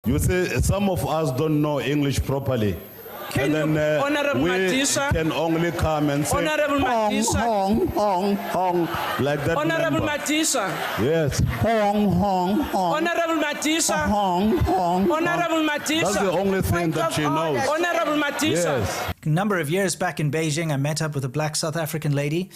You see, some of us don't know English properly. Can And you, then Honorable we Madisa? can only come and say, Honorable hong, Madisa? hong, hong, hong, like that Honorable member. Matisa, Yes, hong, hong, hong, Honorable Matisa, hong, hong, Honorable hong. Matisa. That's the only thing that she knows. Honorable Matisa. Yes. A number of years back in Beijing, I met up with a black South African lady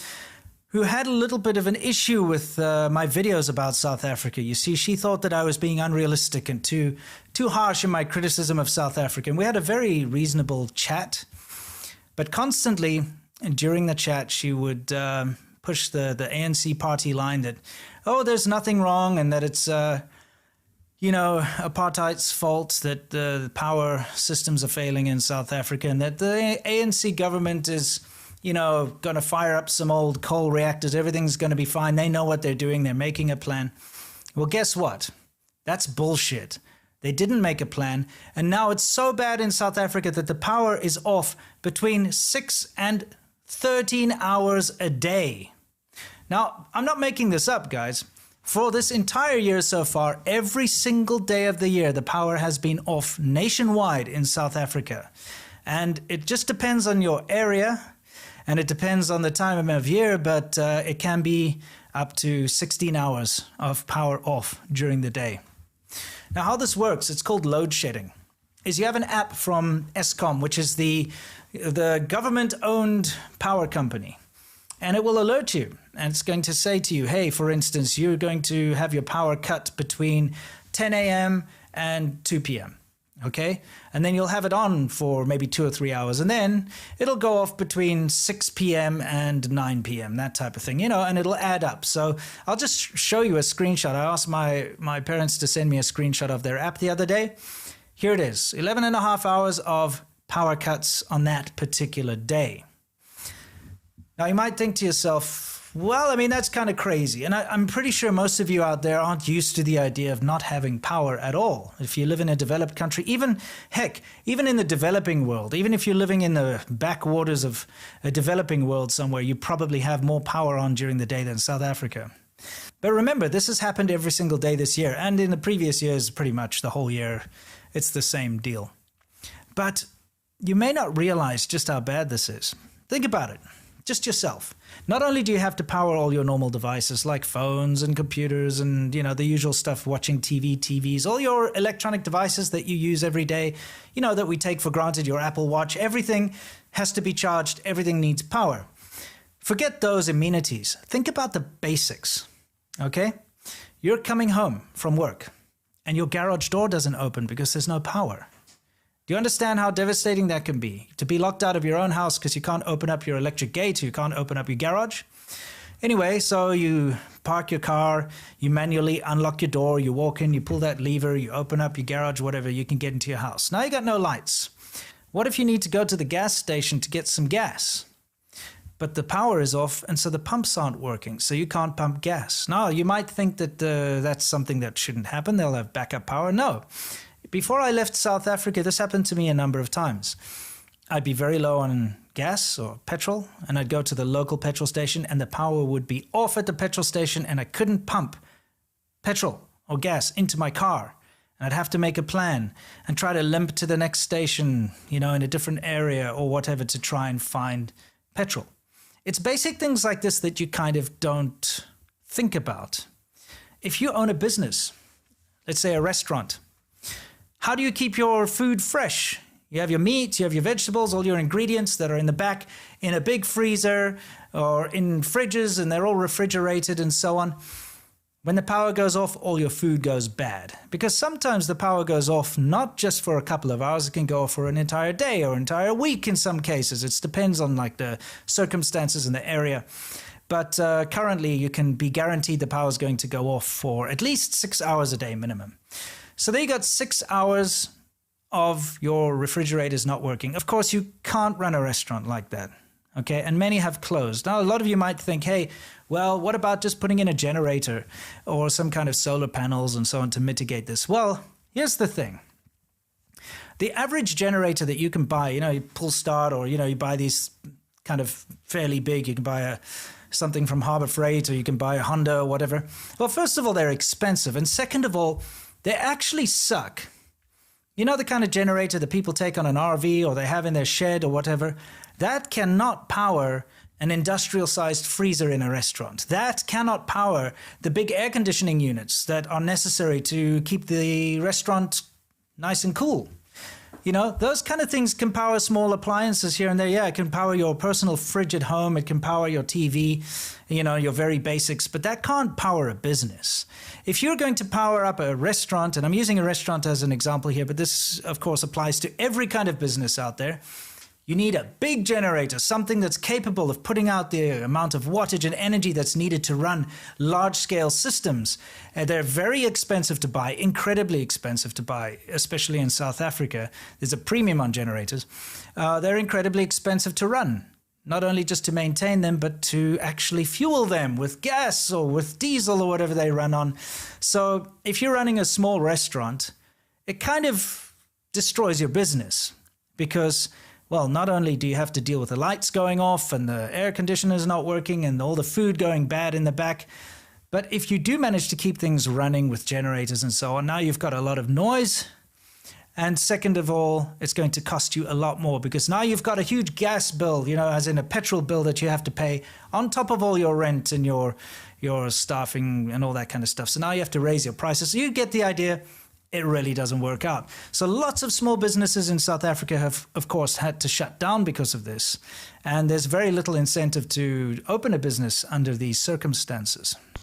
who had a little bit of an issue with my videos about South Africa. You see, she thought that I was being unrealistic and too harsh in my criticism of South Africa. And we had a very reasonable chat, but constantly during the chat, she would push the ANC party line that, oh, there's nothing wrong and that it's, apartheid's fault, that the power systems are failing in South Africa and that the ANC government is going to fire up some old coal reactors. Everything's going to be fine. They know what they're doing. They're making a plan. Well, guess what? That's bullshit. They didn't make a plan. And now it's so bad in South Africa that the power is off between 6 and 13 hours a day. Now, I'm not making this up, guys. For this entire year so far, every single day of the year, the power has been off nationwide in South Africa. And it just depends on your area. And it depends on the time of year, but it can be up to 16 hours of power off during the day. Now, how this works, it's called load shedding, is you have an app from Eskom, which is the government-owned power company, and it will alert you. And it's going to say to you, hey, for instance, you're going to have your power cut between 10 a.m. and 2 p.m., okay? And then you'll have it on for maybe 2 or 3 hours. And then it'll go off between 6 p.m. and 9 p.m., that type of thing, and it'll add up. So I'll just show you a screenshot. I asked my parents to send me a screenshot of their app the other day. Here it is, 11 and a half hours of power cuts on that particular day. Now, you might think to yourself, well, I mean, that's kind of crazy. And I'm pretty sure most of you out there aren't used to the idea of not having power at all. If you live in a developed country, even in the developing world, even if you're living in the backwaters of a developing world somewhere, you probably have more power on during the day than South Africa. But remember, this has happened every single day this year. And in the previous years, pretty much the whole year, it's the same deal. But you may not realize just how bad this is. Think about it. Just yourself. Not only do you have to power all your normal devices like phones and computers and, the usual stuff, watching TVs, all your electronic devices that you use every day, that we take for granted, your Apple Watch, everything has to be charged. Everything needs power. Forget those amenities. Think about the basics, okay? You're coming home from work and your garage door doesn't open because there's no power. Do you understand how devastating that can be? To be locked out of your own house because you can't open up your electric gate, you can't open up your garage. Anyway, so you park your car, you manually unlock your door, you walk in, you pull that lever, you open up your garage, whatever, you can get into your house. Now you got no lights. What if you need to go to the gas station to get some gas? But the power is off and so the pumps aren't working, so you can't pump gas. Now, you might think that that's something that shouldn't happen. They'll have backup power. No. Before I left South Africa, this happened to me a number of times. I'd be very low on gas or petrol, and I'd go to the local petrol station, and the power would be off at the petrol station, and I couldn't pump petrol or gas into my car. And I'd have to make a plan and try to limp to the next station, in a different area or whatever to try and find petrol. It's basic things like this that you kind of don't think about. If you own a business, let's say a restaurant, how do you keep your food fresh? You have your meat, you have your vegetables, all your ingredients that are in the back in a big freezer or in fridges, and they're all refrigerated and so on. When the power goes off, all your food goes bad. Because sometimes the power goes off not just for a couple of hours, it can go off for an entire day or entire week in some cases. It depends on the circumstances in the area. But currently you can be guaranteed the power is going to go off for at least 6 hours a day minimum. So there you got 6 hours of your refrigerators not working. Of course, you can't run a restaurant like that, okay? And many have closed. Now, a lot of you might think, hey, well, what about just putting in a generator or some kind of solar panels and so on to mitigate this? Well, here's the thing. The average generator that you can buy, you pull start or, you buy these kind of fairly big, you can buy something from Harbor Freight or you can buy a Honda or whatever. Well, first of all, they're expensive. And second of all, they actually suck You know, the kind of generator that people take on an RV or they have in their shed or whatever, that cannot power an industrial-sized freezer in a restaurant. That cannot power the big air conditioning units that are necessary to keep the restaurant nice and cool. You know, those kind of things can power small appliances here and there. Yeah, it can power your personal fridge at home. It can power your TV, you know, your very basics. But that can't power a business. If you're going to power up a restaurant, and I'm using a restaurant as an example here, but this, of course, applies to every kind of business out there. You need a big generator, something that's capable of putting out the amount of wattage and energy that's needed to run large-scale systems. They're very expensive to buy, incredibly expensive to buy, especially in South Africa. There's a premium on generators. They're incredibly expensive to run, not only just to maintain them, but to actually fuel them with gas or with diesel or whatever they run on. So if you're running a small restaurant, it kind of destroys your business because, well, not only do you have to deal with the lights going off and the air conditioners not working and all the food going bad in the back, but if you do manage to keep things running with generators and so on, now you've got a lot of noise. And second of all, it's going to cost you a lot more because now you've got a huge gas bill, you know, as in a petrol bill that you have to pay on top of all your rent and your staffing and all that kind of stuff. So now you have to raise your prices. So you get the idea. It really doesn't work out. So lots of small businesses in South Africa have, of course, had to shut down because of this. And there's very little incentive to open a business under these circumstances.